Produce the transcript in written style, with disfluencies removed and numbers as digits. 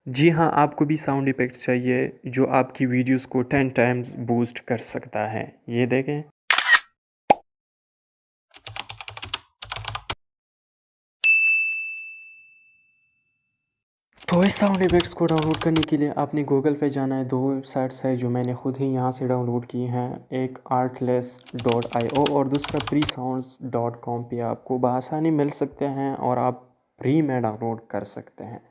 जी हाँ, आपको भी साउंड इफ़ेक्ट्स चाहिए जो आपकी वीडियोज़ को 10 टाइम्स बूस्ट कर सकता है। ये देखें। तो इस साउंड इफ़ेक्ट्स को डाउनलोड करने के लिए आपने गूगल पे जाना है। 2 वेबसाइट्स है जो मैंने खुद ही यहाँ से डाउनलोड की हैं। एक artless.io और दूसरा presounds.com पे आपको बआसानी मिल सकते हैं और आप फ्री में डाउनलोड कर सकते हैं।